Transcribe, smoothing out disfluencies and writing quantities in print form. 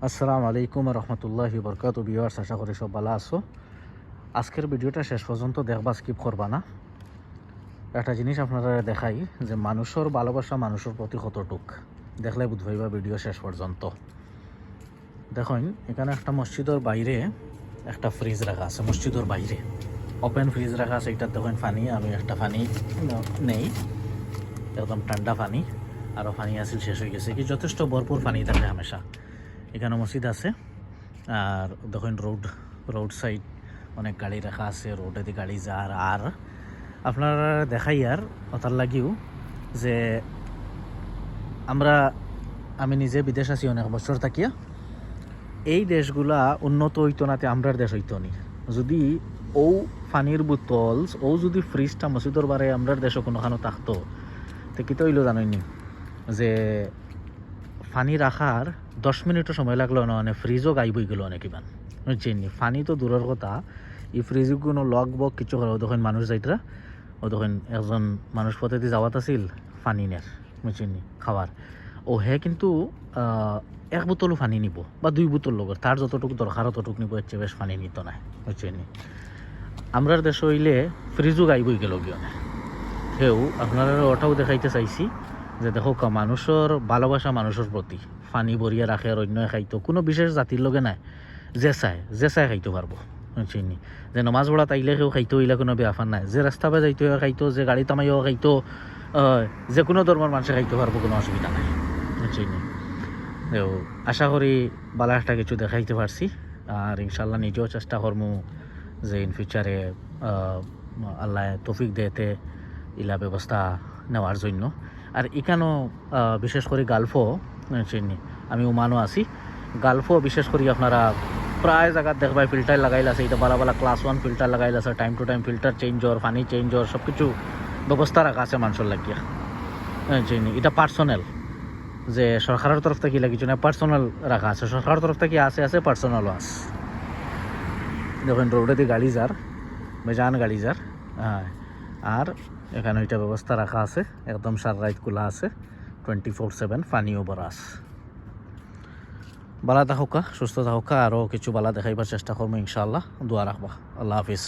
আসসালামু আলাইকুম রহমতুল্লাহি বরকাত ভিউয়ার্স, আশা করি সব ভালো আছো। আজকের ভিডিওটা শেষ পর্যন্ত দেখবা, স্কিপ করবা না। একটা জিনিস আপনারা দেখাই যে মানুষের ভালোবাসা মানুষের প্রতি কতটুক, দেখলে বুঝ হইবা ভিডিও শেষ পর্যন্ত। দেখুন, এখানে একটা মসজিদের বাইরে একটা ফ্রিজ রাখা আছে, মসজিদের বাইরে ওপেন ফ্রিজ রাখা আছে। এটা দেখুন পানি, আমি একটা পানি নেই, একদম ঠান্ডা পানি, আরও পানি আসিল শেষ হয়ে গেছে, কি যথেষ্ট ভরপুর পানি থাকে হামেশা। এখানে মসজিদ আছে, আর দেখুন রোড সাইড অনেক গাড়ি রাখা আছে, রোডেতে গাড়ি যার। আর আপনারা দেখাই আর ওটার লাগিও যে আমি নিজে বিদেশ আছি অনেক বছর থাকিয়া। এই দেশগুলা উন্নত হইতো নাতে আমরার দেশ হইতো নি যদি ও পানির বোতল ও যদি ফ্রিজটা মসজিদের বারে আমরার দেশও কোনোখানো থাকতো, তো কি তো হইলো জানোইনি যে পানি রাখার 10 মিনিটও সময় লাগলো না, মানে ফ্রিজও গাইব হয়ে গেল অনেক ইমান চিনি। পানি তো দূরের কথা, এই ফ্রিজে কোনো লক বক কিছু করে। দেখেন মানুষ যাইতরা, ও দেখেন একজন মানুষ পথে দিয়ে যাওয়াত আছিল পানি নের চিনি খাওয়ার, ও হে কিন্তু এক বোতলও পানি নিব বা 2 বোতল লগর, তার যতটুকু দরকার ততটুকু নিব, এর চেয়ে বেশ পানি নিত না চিনি। আমরার দেশ হইলে ফ্রিজও গাইব হয়ে গেল গিয়ে হেউ। আপনারা ওটাও দেখাইতে চাইছি যে দেখো মানুষের ভালোবাসা মানুষের প্রতি, পানি ভরিয়া রাখে আর অন্য খাইতো, কোনো বিশেষ জাতির লগে নাই, যে চাই খাইতে পারবো চিনি। যে নমাজ পড়া তাইলে কেউ খাইতো হইলে কোনো ব্যাপার নাই, যে রাস্তা পে যাইতে খাইতো, যে গাড়ি তামাইও খাইতো, যে কোনো ধর্মের মানুষে খাইতে পারবো, কোনো অসুবিধা নাই চিনি। আশা করি বালা একটা কিছু দেখাইতে পারছি, আর ইনশাল্লাহ নিজেও চেষ্টা করবো যে ইন ফিউচারে আল্লাহ তৌফিক দেতে ইলা ব্যবস্থা নেওয়ার জন্য। আর এখানেও বিশেষ করে গালফও চিনি, আমি ওমানও আছি, গালফও বিশেষ করে আপনারা প্রায় জায়গায় দেখবাই ফিল্টার লাগাইল আছে। এটা বালা ক্লাস 1 ফিল্টার লাগাইল আছে, time to time filter change হওয়ার, পানি চেঞ্জ হওয়ার সব কিছু ব্যবস্থা রাখা আছে মানুষের লাগিয়া চিনি। এটা পার্সোনাল, যে সরকারের তরফ থেকে কিছু না, পার্সোনাল রাখা আছে। সরকারের তরফ থেকে আছে পার্সোনালও আছে। দেখেন রোডেতে গাড়ি যার, বেজান গাড়ি যার, হ্যাঁ। আর এখানে ওইটা ব্যবস্থা রাখা আছে, একদম সার রাইট খোলা আছে, 24/7 পানিও ভরা আছে। বালা থাকা, সুস্থ থাকা, আরও কিছু বালা দেখাইবার চেষ্টা করবো ইনশাআল্লাহ। দোয়া রাখবা। আল্লাহ হাফিজ।